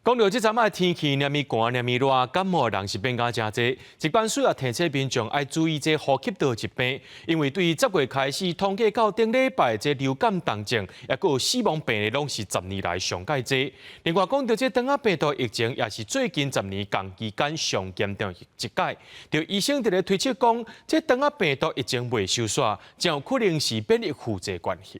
讲到这阵仔天气，黏咪寒、黏咪热，感冒人是变加真侪。疾管署也提醒民众爱注意这呼吸道疾病，因为对于10月开始统计到顶礼拜这流感重症，也有死亡病例，拢是10年来上介侪。另外讲到这长仔病毒疫情，也是最近10年同期间上严重一届。就医生伫咧推测讲，这长仔病毒疫情未收煞，真有可能是免疫负载关系。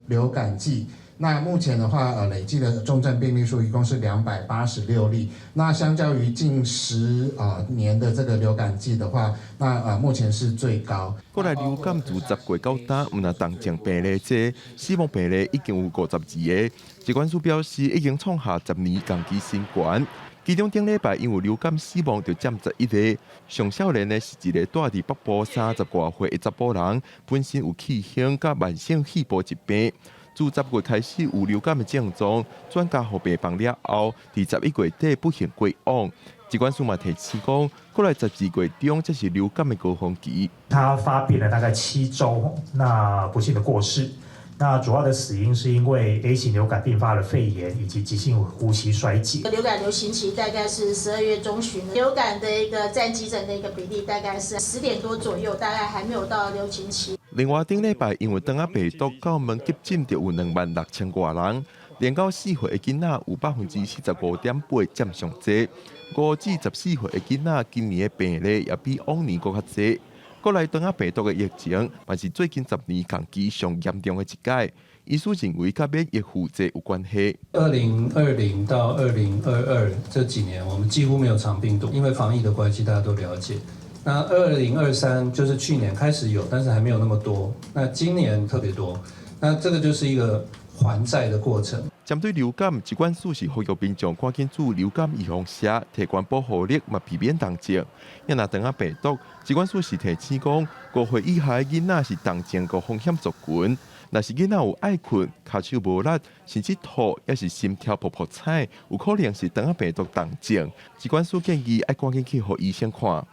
流感季，那目前的话，累计的重症病例数一共是286例。那相较于近10年的这个流感季的话，那目前是最高。过来流感自10月到今，毋但重症病例多，死亡病例已经有52个。疾管署表示，已经创下10年同期新高。其中顶礼拜因为流感死亡就占11个，上少年的是一个住伫北部30多岁的查甫人，本身有气胸甲慢性肺部疾病。自10月开始有流感的症状，转交予病房了后，伫11月底不幸过往。疾管署嘛提醒讲，过来12月中这是流感的高峰期。他发病了大概7周，那不幸的过世。那主要的死因是因为 A 型流感并发了肺炎以及急性呼吸衰竭。流感流行期大概是12月中旬，流感的一个占急诊的一个比例大概是10点多左右，大概还没有到流行期。另外，顶礼拜因为长仔病毒到门急诊就有26000多人，连到4岁的囡仔有45.8%占上侪，5至14岁的囡仔今年的病例也比往年更较侪。国内长仔病毒的疫情，嘛是最近10年同期上严重的一届。医师认为，甲免疫负载有关系。2020到2022这几年，我们几乎没有长病毒，因为防疫的关系，大家都了解。那2023就是去年开始有，但是还没有那么多。那今年特别多，那这个就是一个还债的过程。针对流感，疾管署是呼吁民众赶紧注流感预防针，提高保护力，嘛避免重症。因若长仔病毒，疾管署是提醒讲，5岁以下的囡仔是重症个风险族群。若是囡仔有爱困、骹手无力，甚至吐，也是心跳噗噗踩，有可能是长仔病毒重症。疾管署建议爱赶紧去予医生看。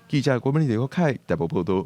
记者郭文丽、刘凯台北报道。